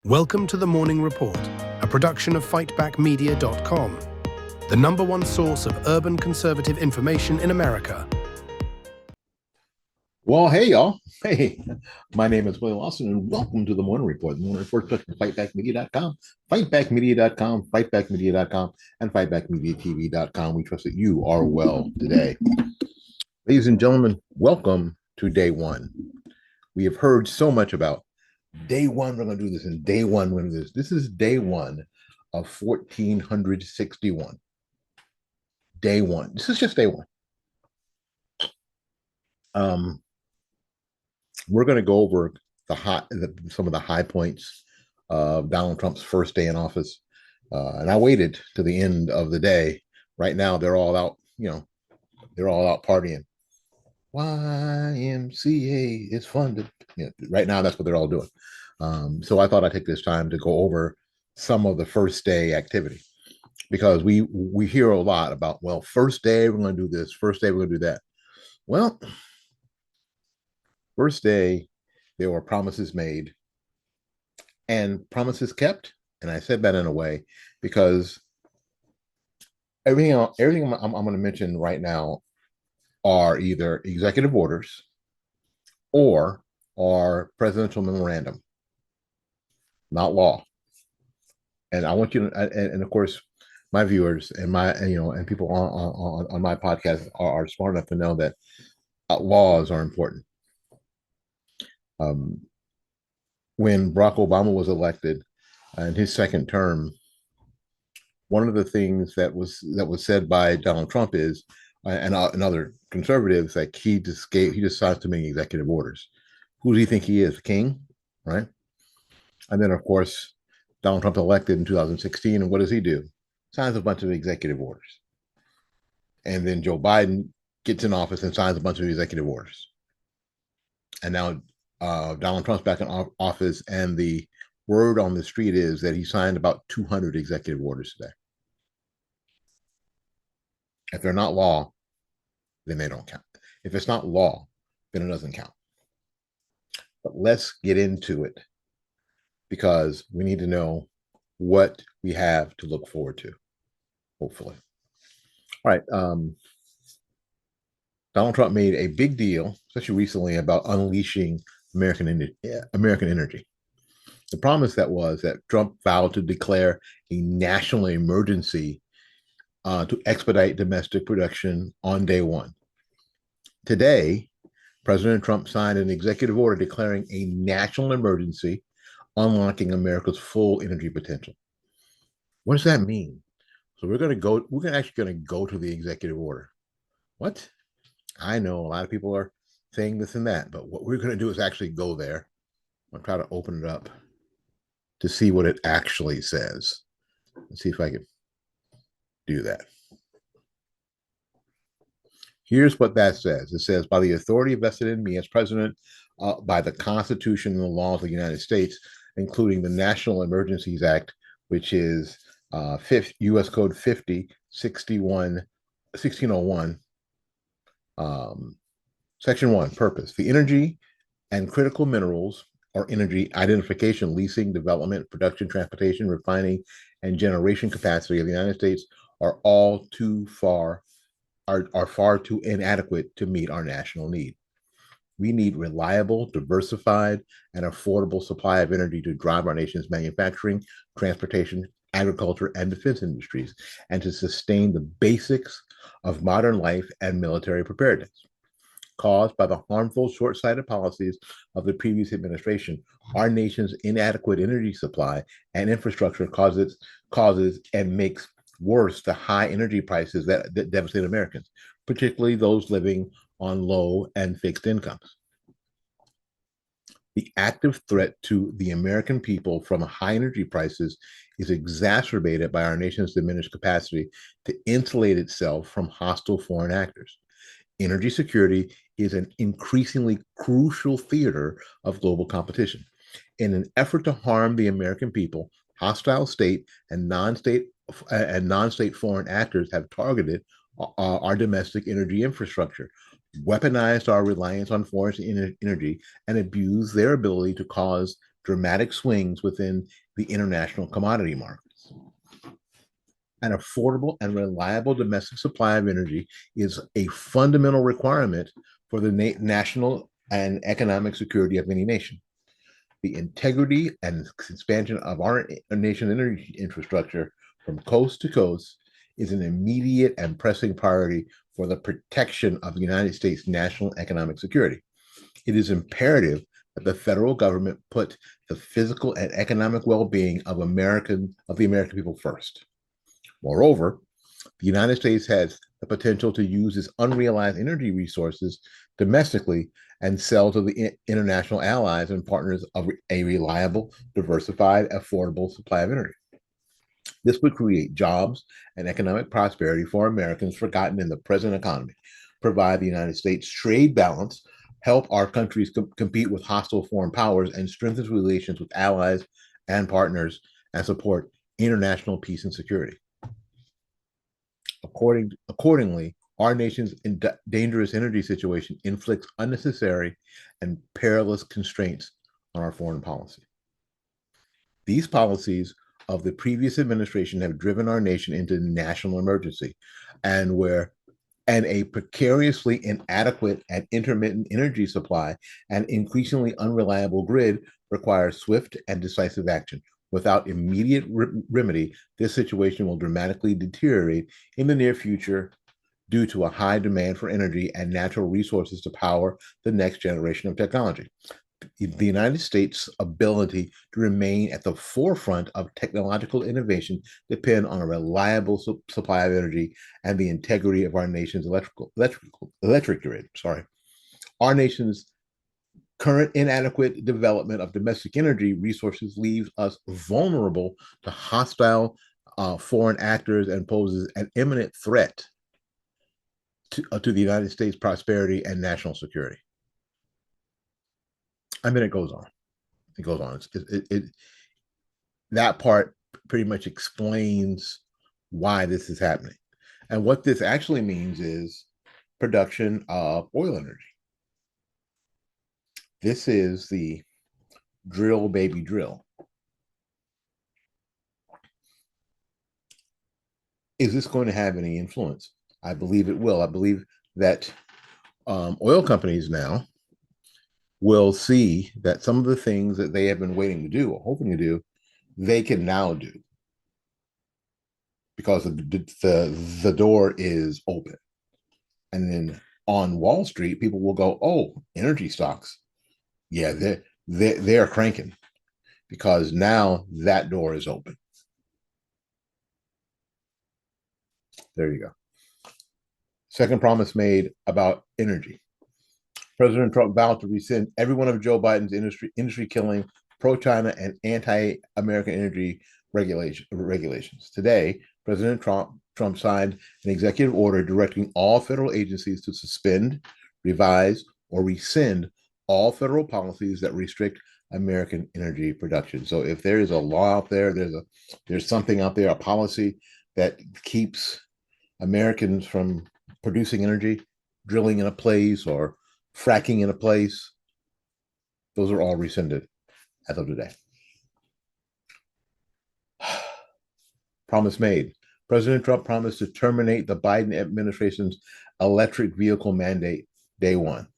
Welcome to the Morning Report, a production of FightBackMedia.com, the number one source of urban conservative information in America. Well, hey, y'all. Hey, my name is William Lawson, and welcome to the Morning Report. The Morning Report is FightBackMedia.com, FightBackMedia.com, FightBackMedia.com, and FightBackMediaTV.com. We trust that you are well today. Ladies and gentlemen, welcome to day one. We have heard so much about day one, we're going to do this, and day one, we're going to do this. This is day one of 1461. Day one. This is just day one. We're going to go over some of the high points of Donald Trump's first day in office. And I waited to the end of the day. Right now, they're all out, they're all out partying. YMCA is funded. Right now, that's what they're all doing. So I thought I'd take this time to go over some of the first day activity, because we hear a lot about, well, first day we're going to do this, first day we're going to do that. Well, first day there were promises made and promises kept, and I said that in a way because everything I'm going to mention right now are either executive orders or are presidential memorandum, not law. And I want you to, and of course, my viewers and and people on my podcast are smart enough to know that laws are important. When Barack Obama was elected in his second term, one of the things that was said by Donald Trump is, and other conservatives, like he decides to make executive orders. Who does he think he is, the king, right? And then, of course, Donald Trump elected in 2016, and what does he do? Signs a bunch of executive orders. And then Joe Biden gets in office and signs a bunch of executive orders. And now Donald Trump's back in office, and the word on the street is that he signed about 200 executive orders today. If they're not law, then they don't count. If it's not law, then it doesn't count. But let's get into it, because we need to know what we have to look forward to, hopefully. All right. Donald Trump made a big deal, especially recently, about unleashing American energy. The promise was that Trump vowed to declare a national emergency to expedite domestic production on day one. Today, President Trump signed an executive order declaring a national emergency, unlocking America's full energy potential. What does that mean? So we're actually going to go to the executive order. What? I know a lot of people are saying this and that, but what we're going to do is actually go there. I'm going to try to open it up to see what it actually says. Let's see if I can do that. Here's what that says. It says, by the authority vested in me as president, by the Constitution and the laws of the United States, including the National Emergencies Act, which is U.S. Code 1601, Section 1, purpose. The energy and critical minerals, or energy identification, leasing, development, production, transportation, refining, and generation capacity of the United States are far too inadequate to meet our national need. We need reliable, diversified, and affordable supply of energy to drive our nation's manufacturing, transportation, agriculture, and defense industries, and to sustain the basics of modern life and military preparedness. Caused by the harmful, short-sighted policies of the previous administration, our nation's inadequate energy supply and infrastructure causes and makes worse the high energy prices that devastate Americans, particularly those living on low and fixed incomes. The active threat to the American people from high energy prices is exacerbated by our nation's diminished capacity to insulate itself from hostile foreign actors. Energy security is an increasingly crucial theater of global competition. In an effort to harm the American people, hostile state and non-state foreign actors have targeted our domestic energy infrastructure, weaponized our reliance on foreign energy, and abused their ability to cause dramatic swings within the international commodity markets. An affordable and reliable domestic supply of energy is a fundamental requirement for the national and economic security of any nation. The integrity and expansion of our nation's energy infrastructure from coast to coast is an immediate and pressing priority for the protection of the United States' national economic security. It is imperative that the federal government put the physical and economic well-being of the American people first. Moreover, the United States has the potential to use its unrealized energy resources domestically and sell to the international allies and partners of a reliable, diversified, affordable supply of energy. This would create jobs and economic prosperity for Americans forgotten in the present economy, provide the United States trade balance, help our countries compete with hostile foreign powers, and strengthen relations with allies and partners, and support international peace and security. Accordingly, our nation's dangerous energy situation inflicts unnecessary and perilous constraints on our foreign policy. These policies of the previous administration have driven our nation into national emergency, and a precariously inadequate and intermittent energy supply and increasingly unreliable grid requires swift and decisive action. Without immediate remedy, this situation will dramatically deteriorate in the near future due to a high demand for energy and natural resources to power the next generation of technology. The United States' ability to remain at the forefront of technological innovation depend on a reliable supply of energy and the integrity of our nation's electric grid. Our nation's current inadequate development of domestic energy resources leaves us vulnerable to hostile foreign actors and poses an imminent threat to the United States' prosperity and national security. I mean, it goes on. It goes on. That part pretty much explains why this is happening. And what this actually means is production of oil energy. This is the drill, baby, drill. Is this going to have any influence? I believe it will. I believe that oil companies now will see that some of the things that they have been waiting to do or hoping to do, they can now do because the door is open. And then on Wall Street, people will go, "Oh, energy stocks, yeah, they're cranking," because now that door is open. There you go. Second promise made about energy. President Trump vowed to rescind every one of Joe Biden's industry killing, pro-China, and anti-American energy regulations. Today, President Trump signed an executive order directing all federal agencies to suspend, revise, or rescind all federal policies that restrict American energy production. So if there is a law out there, there's something out there, a policy that keeps Americans from producing energy, drilling in a place, or fracking in a place, those are all rescinded as of today. Promise made. President Trump promised to terminate the Biden administration's electric vehicle mandate day one.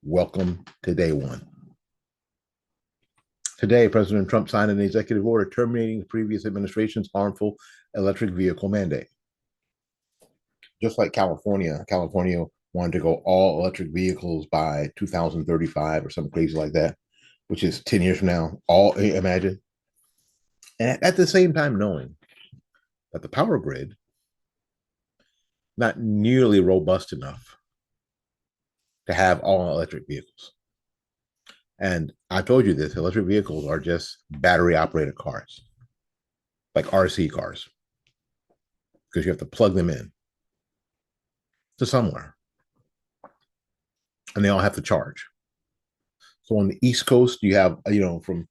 Welcome to day one. Today, President Trump signed an executive order terminating the previous administration's harmful electric vehicle mandate. Just like California wanted to go all electric vehicles by 2035 or something crazy like that, which is 10 years from now, imagine. And at the same time, knowing that the power grid not nearly robust enough to have all electric vehicles. And I told you this, electric vehicles are just battery operated cars, like RC cars, because you have to plug them in to somewhere. And they all have to charge. So on the East Coast, you have, from,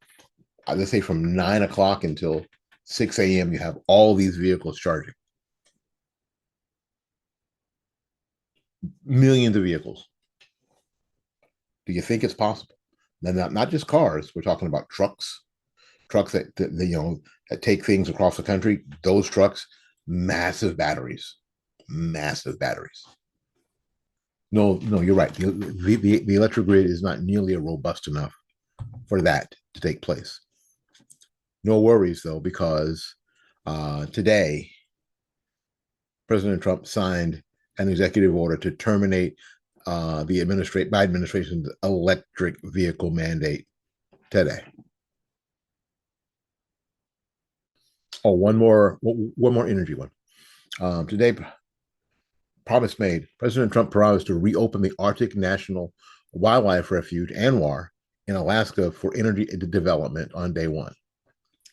let's say from 9 o'clock until 6 a.m., you have all these vehicles charging. Millions of vehicles. Do you think it's possible? Then not just cars. We're talking about trucks that take things across the country. Those trucks, massive batteries, massive batteries. No, you're right. The electric grid is not nearly robust enough for that to take place. No worries though, because today President Trump signed an executive order to terminate the Biden administration's electric vehicle mandate today. Oh, one more energy one. Today, promise made. President Trump promised to reopen the Arctic National Wildlife Refuge, ANWR, in Alaska for energy development on day one.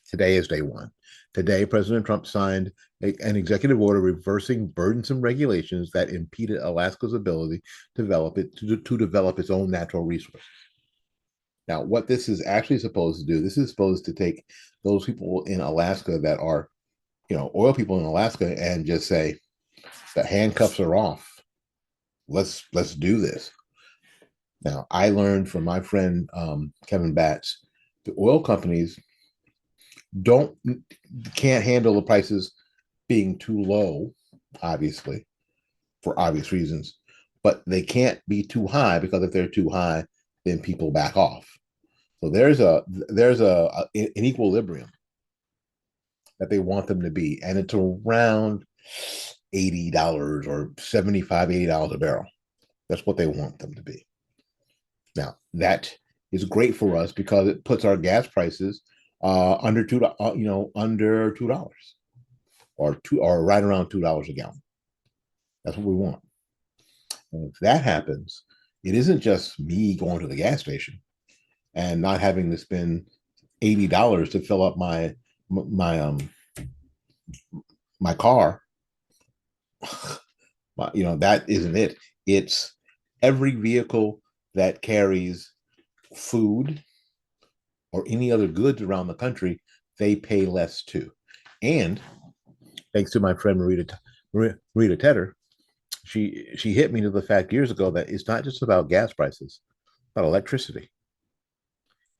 Today is day one. Today, President Trump signed an executive order reversing burdensome regulations that impeded Alaska's ability to develop its own natural resources. Now, what this is actually supposed to do, this is supposed to take those people in Alaska that are, oil people in Alaska and just say, the handcuffs are off. Let's do this. Now, I learned from my friend Kevin Batts, the oil companies can't handle the prices being too low, obviously, for obvious reasons, but they can't be too high, because if they're too high, then people back off. So there's an equilibrium that they want them to be, and it's around $80 or $75, $80 a barrel. That's what they want them to be. Now, that is great for us because it puts our gas prices under $2, or right around $2 a gallon. That's what we want. And if that happens, it isn't just me going to the gas station and not having to spend $80 to fill up my car. That isn't it. It's every vehicle that carries food or any other goods around the country, they pay less too. And thanks to my friend Marita Tedder, she hit me to the fact years ago that it's not just about gas prices, it's about electricity.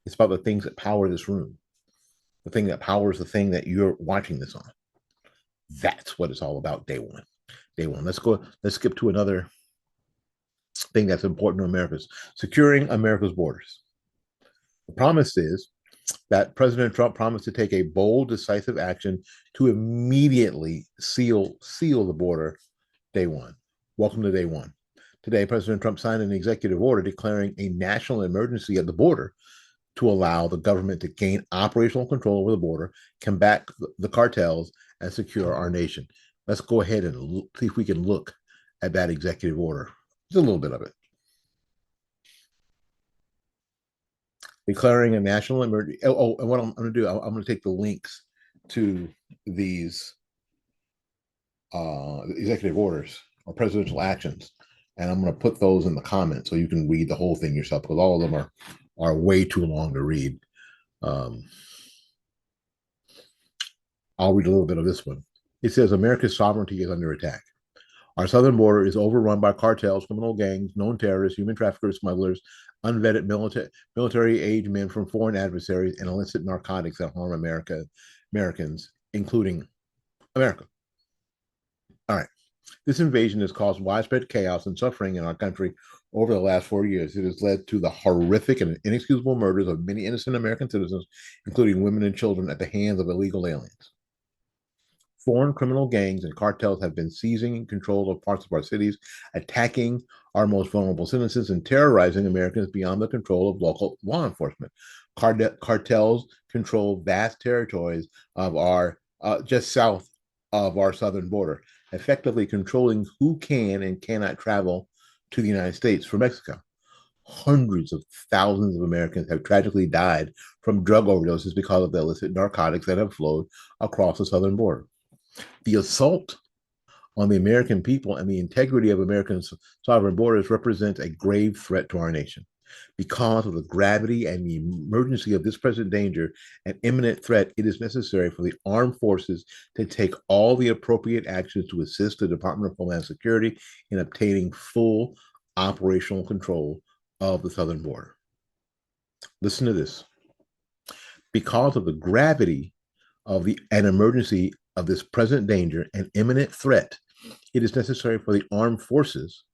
It's about the things that power this room, the thing that powers the thing that you're watching this on. That's what it's all about. Day one. Let's skip to another thing that's important to America's securing America's borders. The promise is that President Trump promised to take a bold, decisive action to immediately seal the border day one. Welcome to day one. Today, President Trump signed an executive order declaring a national emergency at the border to allow the government to gain operational control over the border, combat the cartels, and secure our nation. Let's go ahead and see if we can look at that executive order. Just a little bit of it. Declaring a national emergency. Oh, and what I'm going to do, I'm going to take the links to these executive orders or presidential actions, and I'm going to put those in the comments so you can read the whole thing yourself, because all of them are way too long to read. I'll read a little bit of this one. It says, America's sovereignty is under attack. Our southern border is overrun by cartels, criminal gangs, known terrorists, human traffickers, smugglers, unvetted military-age men from foreign adversaries, and illicit narcotics that harm Americans, including America. All right. This invasion has caused widespread chaos and suffering in our country over the last 4 years. It has led to the horrific and inexcusable murders of many innocent American citizens, including women and children, at the hands of illegal aliens. Foreign criminal gangs and cartels have been seizing control of parts of our cities, attacking our most vulnerable citizens, and terrorizing Americans beyond the control of local law enforcement. Cartels control vast territories of our just south of our southern border, effectively controlling who can and cannot travel to the United States from Mexico. Hundreds of thousands of Americans have tragically died from drug overdoses because of the illicit narcotics that have flowed across the southern border. The assault on the American people and the integrity of American sovereign borders represents a grave threat to our nation. Because of the gravity and the emergency of this present danger and imminent threat, it is necessary for the armed forces to take all the appropriate actions to assist the Department of Homeland Security in obtaining full operational control of the southern border. Listen to this. Because of the gravity of an emergency of this present danger and imminent threat, it is necessary for the armed forces,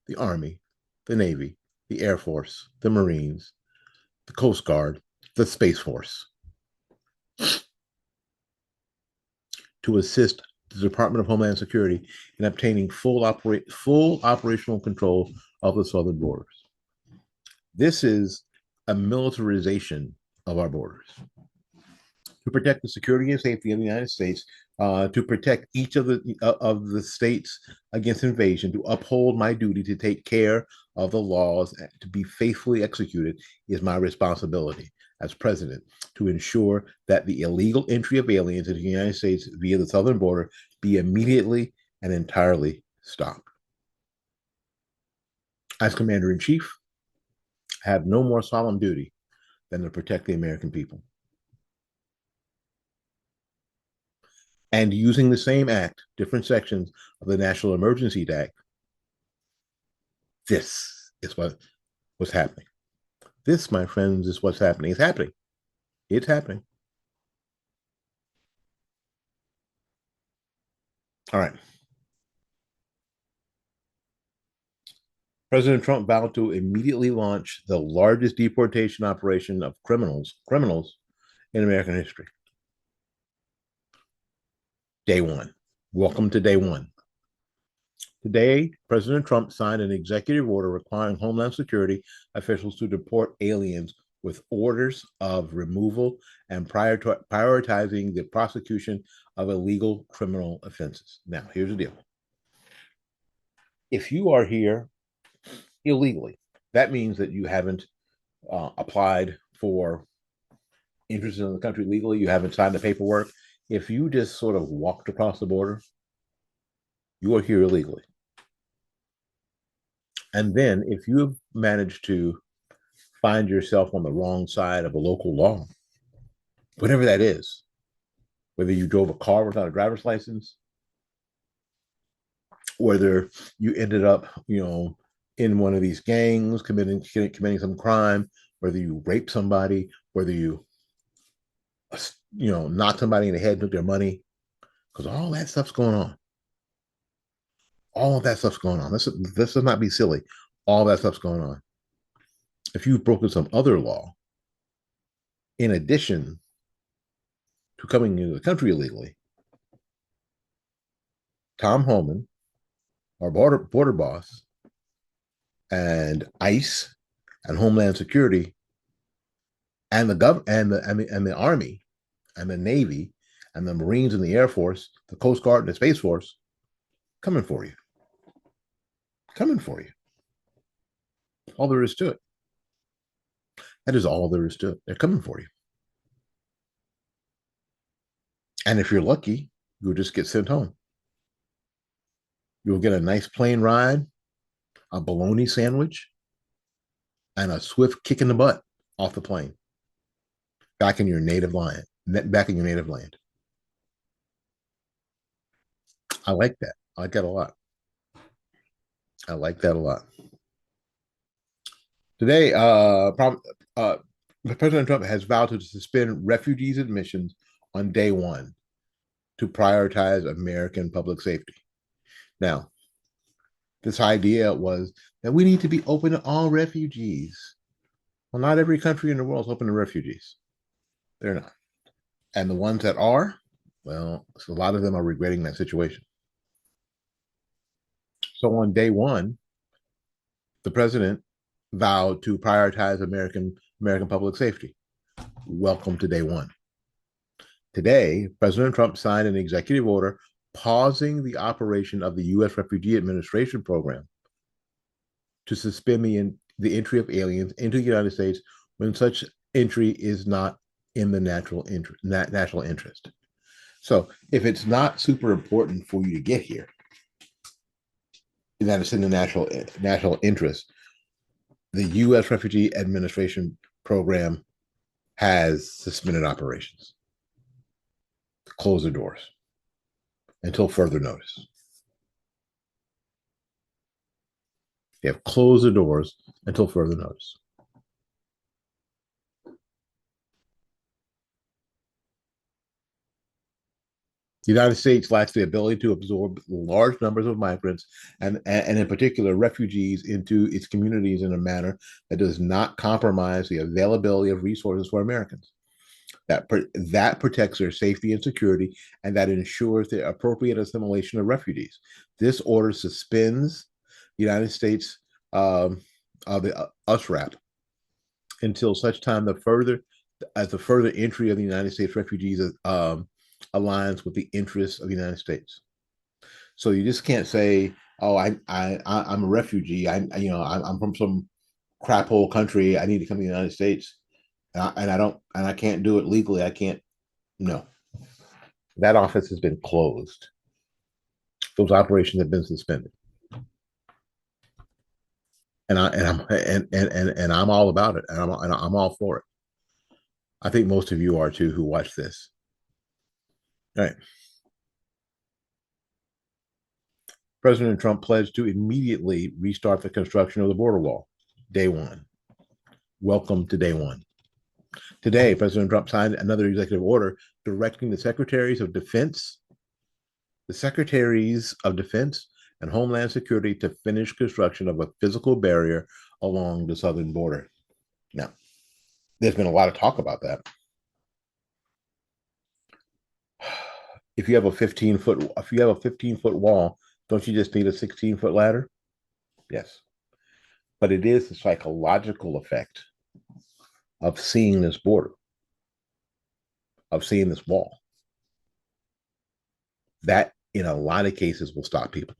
the Army, the Navy, the Air Force, the Marines, the Coast Guard, the Space Force, to assist the Department of Homeland Security in obtaining full operational control of the southern borders. This is a militarization of our borders to protect the security and safety of the United States, to protect each of the states against invasion, to uphold my duty to take care of the laws to be faithfully executed is my responsibility as president, to ensure that the illegal entry of aliens into the United States via the southern border be immediately and entirely stopped. As commander-in-chief, I have no more solemn duty than to protect the American people. And using the same act, different sections of the National Emergency Act, this is what's happening. This, my friends, is what's happening. It's happening. It's happening. All right. President Trump vowed to immediately launch the largest deportation operation of criminals in American history. Day one. Welcome to day one. Today, President Trump signed an executive order requiring Homeland Security officials to deport aliens with orders of removal and prioritizing the prosecution of illegal criminal offenses. Now, here's the deal. If you are here illegally, that means that you haven't applied for interest in the country legally, you haven't signed the paperwork. If you just sort of walked across the border, you are here illegally. And then if you have managed to find yourself on the wrong side of a local law, whatever that is, whether you drove a car without a driver's license, whether you ended up, in one of these gangs committing some crime, whether you raped somebody, whether you, knocked somebody in the head and took their money, because all that stuff's going on. All of that stuff's going on. This does not be silly. All that stuff's going on. If you've broken some other law, in addition to coming into the country illegally, Tom Homan, our border boss, and ICE and Homeland Security and the Army and the Navy and the Marines and the Air Force, the Coast Guard and the Space Force, coming for you. Coming for you. All there is to it. That is all there is to it. They're coming for you. And if you're lucky, you'll just get sent home. You'll get a nice plane ride, a bologna sandwich, and a swift kick in the butt off the plane. Back in your native land. Back in your native land. I like that. I like that a lot. I like that a lot. Today, President Trump has vowed to suspend refugees' admissions on day one to prioritize American public safety. Now, this idea was that we need to be open to all refugees. Well, not every country in the world is open to refugees. They're not. And the ones that are, well, a lot of them are regretting that situation. So on day one, the president vowed to prioritize American public safety. Welcome to day one. Today, President Trump signed an executive order pausing the operation of the U.S. Refugee Administration Program to suspend the entry of aliens into the United States when such entry is not in the national interest. So if it's not super important for you to get here, that it's in the national interest, the U.S. Refugee Administration Program has suspended operations, closed the doors until further notice. They have closed the doors until further notice. The United States lacks the ability to absorb large numbers of migrants and in particular refugees into its communities in a manner that does not compromise the availability of resources for Americans. That protects their safety and security, and that ensures the appropriate assimilation of refugees. This order suspends the United States the USRAP until such time the further entry of the United States refugees aligns with the interests of the United States. So you just can't say, "Oh, I'm a refugee. I'm from some crap hole country. I need to come to the United States, and I can't do it legally. I can't." No, that office has been closed. Those operations have been suspended, and I'm all about it, and I'm all for it. I think most of you are too who watch this. All right. President Trump pledged to immediately restart the construction of the border wall. Day one. Welcome to day one. Today, President Trump signed another executive order directing the Secretaries of Defense and Homeland Security to finish construction of a physical barrier along the southern border. Now, there's been a lot of talk about that. If you have a 15-foot wall, don't you just need a 16-foot ladder? Yes. But it is the psychological effect of seeing this border, of seeing this wall, that in a lot of cases will stop people.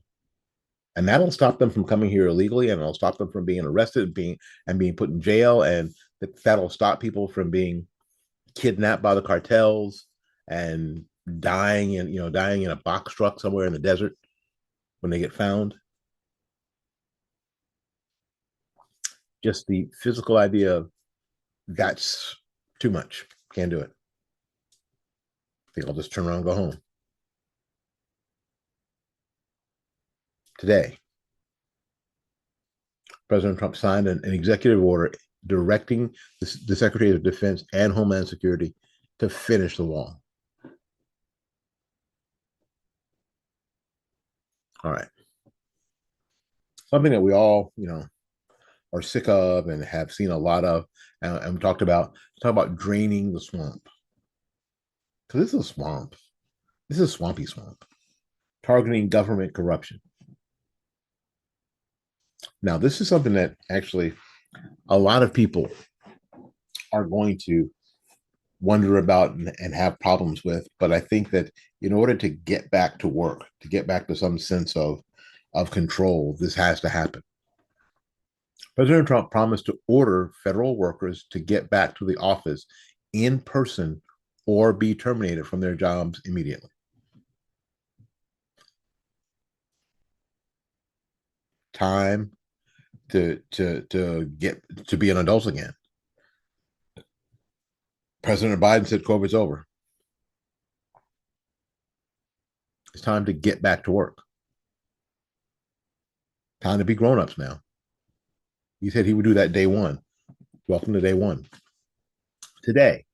And that'll stop them from coming here illegally, and it'll stop them from being arrested and being put in jail, and that'll stop people from being kidnapped by the cartels and dying in a box truck somewhere in the desert when they get found. Just the physical idea of that's too much. Can't do it. I think I'll just turn around and go home. Today, President Trump signed an executive order directing the Secretary of Defense and Homeland Security to finish the wall. All right. Something that we all, are sick of and have seen a lot of, and we talk about draining the swamp. Because this is a swamp. This is a swampy swamp. Targeting government corruption. Now, this is something that actually a lot of people are going to wonder about and have problems with. But I think that in order to get back to work, to get back to some sense of control, this has to happen. President Trump promised to order federal workers to get back to the office in person or be terminated from their jobs immediately. Time to get to be an adult again. President Biden said COVID's over. It's time to get back to work. Time to be grown-ups now. He said he would do that day one. Welcome to day one. Today,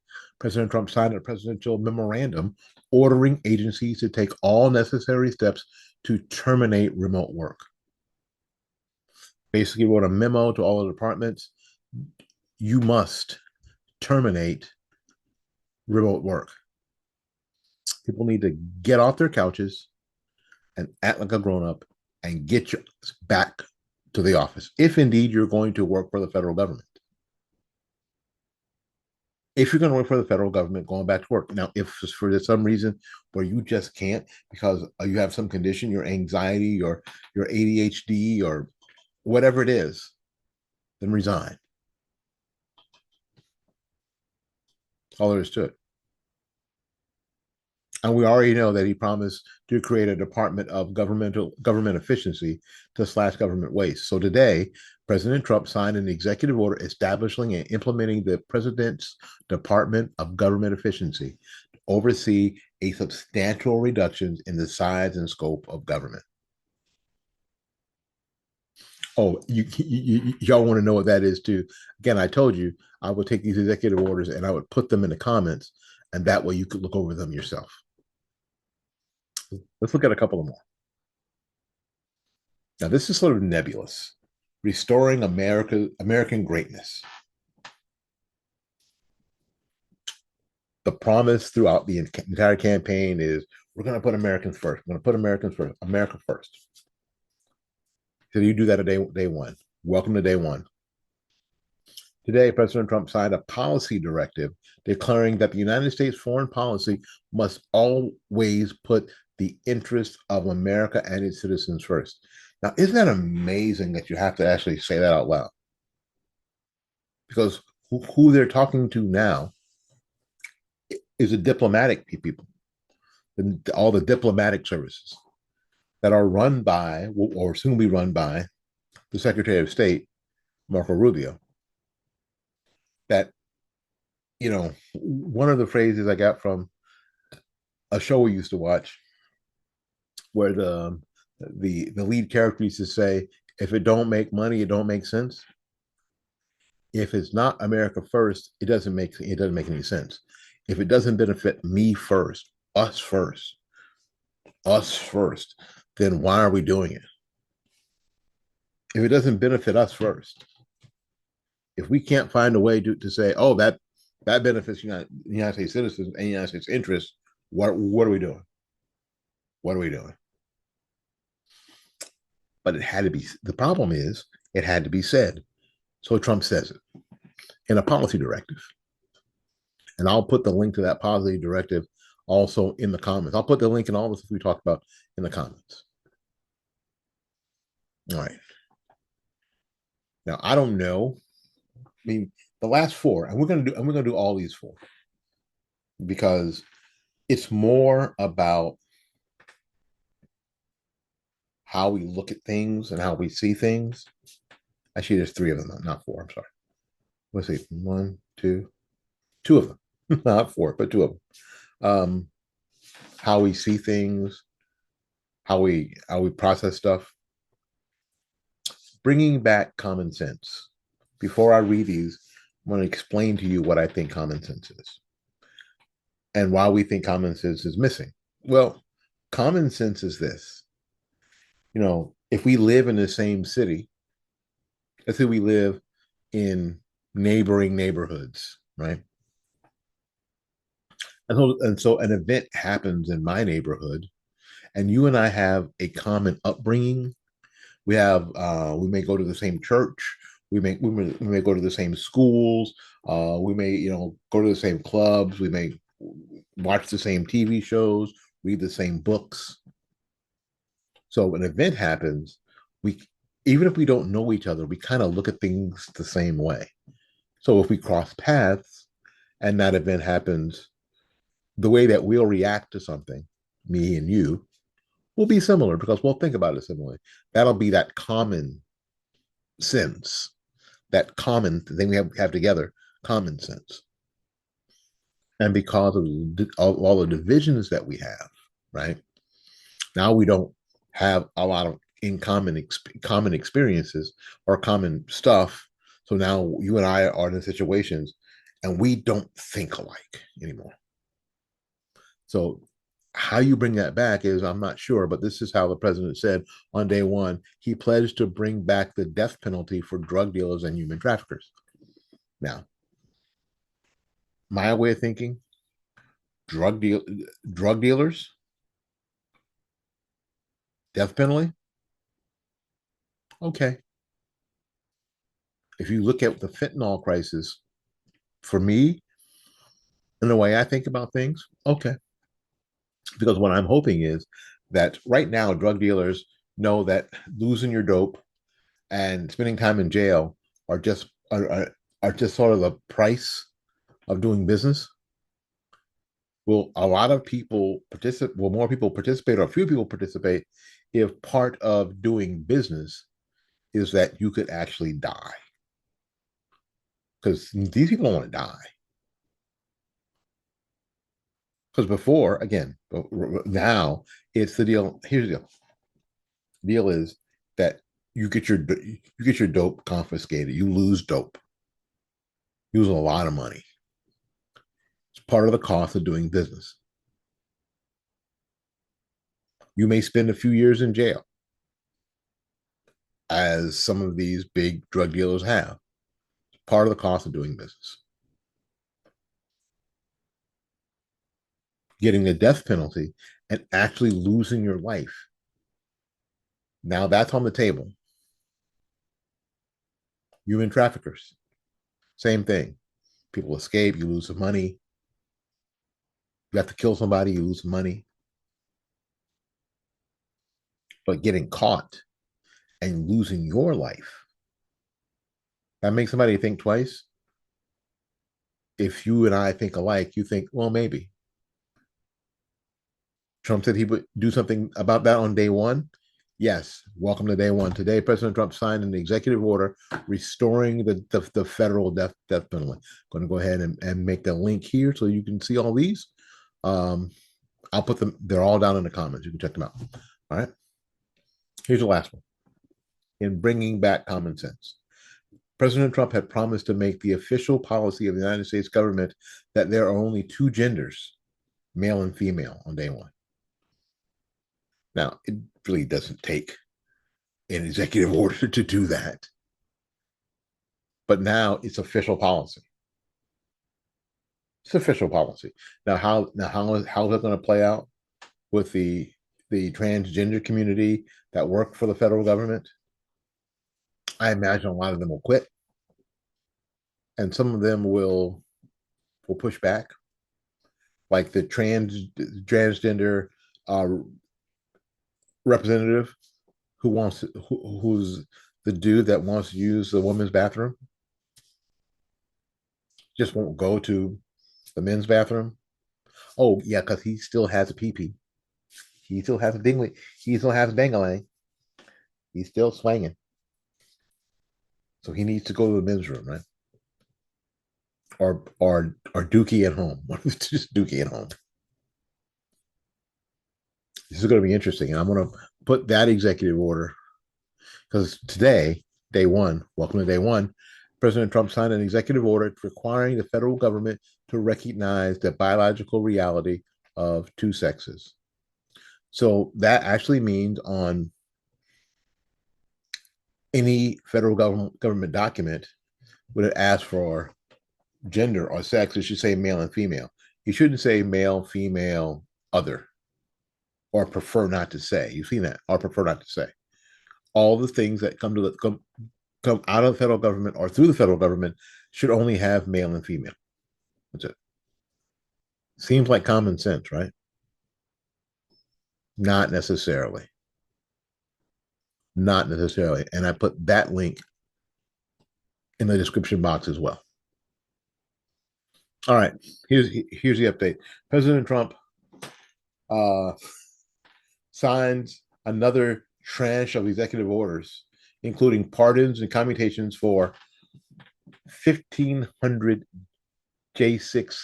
President Trump signed a presidential memorandum ordering agencies to take all necessary steps to terminate remote work. Basically wrote a memo to all the departments. You must terminate remote work. People need to get off their couches and act like a grown-up and get you back to the office, if indeed you're going to work for the federal government. If you're going to work for the federal government, going back to work. Now, if for some reason where you just can't because you have some condition, your anxiety, your ADHD, or whatever it is, then resign. That's all there is to it. And we already know that he promised to create a Department of Government Efficiency to slash government waste. So today, President Trump signed an executive order establishing and implementing the President's Department of Government Efficiency to oversee a substantial reduction in the size and scope of government. Oh, y'all want to know what that is too? Again, I told you I would take these executive orders and I would put them in the comments, and that way you could look over them yourself. Let's look at a couple of more. Now, this is sort of nebulous. Restoring American greatness. The promise throughout the entire campaign is we're going to put Americans first. We're going to put Americans first. America first. So you do that at day one. Welcome to day one. Today, President Trump signed a policy directive declaring that the United States foreign policy must always put the interests of America and its citizens first. Now, isn't that amazing that you have to actually say that out loud? Because who they're talking to now is the diplomatic people, all the diplomatic services that are run by, or soon be run by, the Secretary of State, Marco Rubio. That, one of the phrases I got from a show we used to watch, where the lead character used to say, "If it don't make money, it don't make sense. If it's not America first, it doesn't make any sense. If it doesn't benefit me first, us first, then why are we doing it? If it doesn't benefit us first, if we can't find a way to say, oh, that benefits United States citizens and United States interests, what are we doing? What are we doing?" But it had to be. The problem is, it had to be said. So Trump says it in a policy directive. And I'll put the link to that policy directive also in the comments. I'll put the link in all the stuff we talked about in the comments. All right. Now, I don't know. I mean, the last four, and we're gonna do all these four, because it's more about how we look at things and how we see things. Actually, there's three of them, not four. I'm sorry. Let's see. One, two of them. Not four, but two of them. How we see things, how we process stuff. Bringing back common sense. Before I read these, I'm going to explain to you what I think common sense is and why we think common sense is missing. Well, common sense is this. If we live in the same city, let's say we live in neighboring neighborhoods, right? And so an event happens in my neighborhood, and you and I have a common upbringing. We may go to the same church. We may go to the same schools. We may go to the same clubs. We may watch the same TV shows, read the same books. So an event happens, even if we don't know each other, we kind of look at things the same way. So if we cross paths and that event happens, the way that we'll react to something, me and you, will be similar because we'll think about it similarly. That'll be that common sense, that common thing we have together, common sense. And because of all the divisions that we have, right? Now we don't have a lot of common experiences or common stuff. So now you and I are in situations and we don't think alike anymore. So how you bring that back is, I'm not sure, but this is how the president said on day one, he pledged to bring back the death penalty for drug dealers and human traffickers. Now, my way of thinking, drug dealers, death penalty, okay. If you look at the fentanyl crisis, for me, in the way I think about things, okay. Because what I'm hoping is that right now, drug dealers know that losing your dope and spending time in jail are just sort of the price of doing business. Will a lot of people participate? Will more people participate, or a few people participate, if part of doing business is that you could actually die? Because these people don't want to die. Because before, again, now it's the deal. Here's the deal. The deal is that you get your dope confiscated. You lose dope. You lose a lot of money. It's part of the cost of doing business. You may spend a few years in jail, as some of these big drug dealers have. Part of the cost of doing business. Getting a death penalty and actually losing your life. Now that's on the table. Human traffickers, same thing. People escape, you lose some money. You have to kill somebody, you lose some money. But getting caught and losing your life, that makes somebody think twice. If you and I think alike, you think, well, maybe. Trump said he would do something about that on day one. Yes, welcome to day one. Today, President Trump signed an executive order restoring the federal death penalty. I'm going to go ahead and make the link here so you can see all these. I'll put them, they're all down in the comments. You can check them out. All right. Here's the last one. In bringing back common sense, President Trump had promised to make the official policy of the United States government that there are only two genders, male and female, on day one. Now, it really doesn't take an executive order to do that. But now it's official policy. It's official policy. Now, how is it going to play out with the transgender community that work for the federal government? I imagine a lot of them will quit, and some of them will push back, like the transgender representative who's the dude that wants to use the women's bathroom, just won't go to the men's bathroom. Oh yeah, because he still has a pee. He still has a dingly. He still has a dangalang. He's still swinging. So he needs to go to the men's room, right? Or Dookie at home. Just Dookie at home. This is going to be interesting, and I'm going to put that executive order because today, day one, welcome to day one, President Trump signed an executive order requiring the federal government to recognize the biological reality of two sexes. So that actually means on any federal government document, when it asks for gender or sex, it should say male and female. You shouldn't say male, female, other, or prefer not to say. You've seen that, or prefer not to say. All the things that come out of the federal government or through the federal government should only have male and female. That's it. Seems like common sense, right? Not necessarily. Not necessarily. And I put that link in the description box as well. All right, here's the update. President Trump signs another tranche of executive orders, including pardons and commutations for 1,500 J6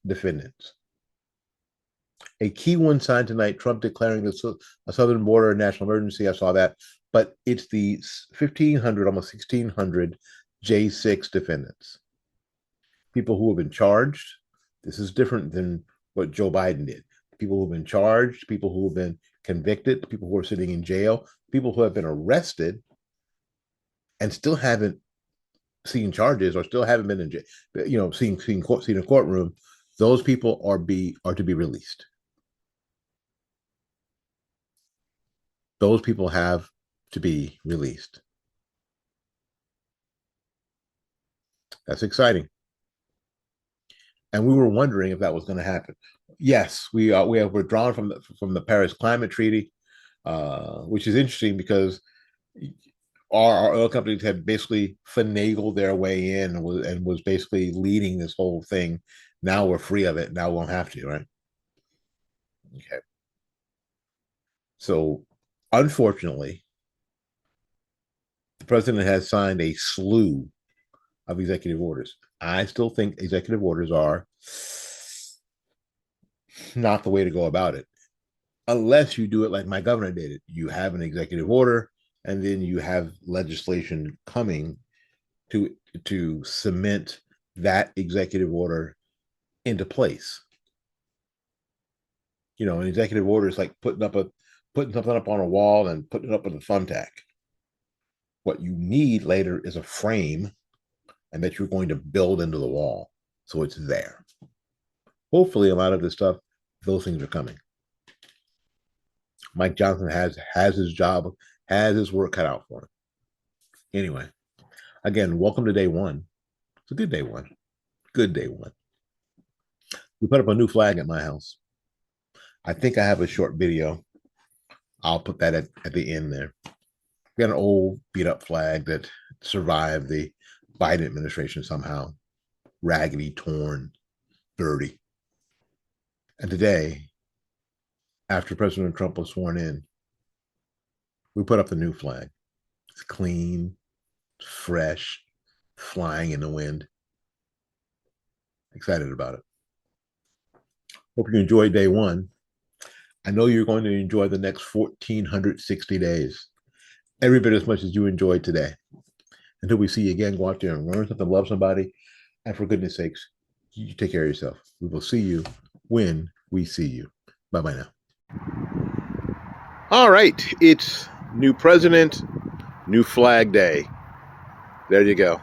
defendants. A key one signed tonight, Trump declaring a southern border national emergency. I saw that, but it's the 1,500, almost 1,600 J6 defendants. People who have been charged. This is different than what Joe Biden did. People who have been charged, people who have been convicted, people who are sitting in jail, people who have been arrested and still haven't seen charges or still haven't been in jail, seen a courtroom. Those people are to be released. Those people have to be released. That's exciting. And we were wondering if that was going to happen. Yes, we have withdrawn from the Paris Climate Treaty, which is interesting because our oil companies had basically finagled their way in and was basically leading this whole thing. Now we're free of it. Now we won't have to, right? Okay. So, unfortunately, the president has signed a slew of executive orders. I still think executive orders are not the way to go about it, unless you do it like my governor did it. You have an executive order, and then you have legislation coming to cement that executive order into place. An executive order is like putting up putting something up on a wall and putting it up with a thumbtack. What you need later is a frame, and that you're going to build into the wall so it's there. Hopefully, a lot of this stuff, those things are coming. Mike Johnson has his job, has his work cut out for him. Anyway, again, welcome to day one. It's a good day one. Good day one. We put up a new flag at my house. I think I have a short video. I'll put that at the end there. We got an old beat up flag that survived the Biden administration somehow. Raggedy, torn, dirty. And today, after President Trump was sworn in, we put up the new flag. It's clean, fresh, flying in the wind. Excited about it. Hope you enjoyed day one. I know you're going to enjoy the next 1,460 days, every bit as much as you enjoyed today. Until we see you again, go out there and learn something, love somebody, and for goodness sakes, you take care of yourself. We will see you when we see you. Bye-bye now. All right, it's new president, new flag day. There you go.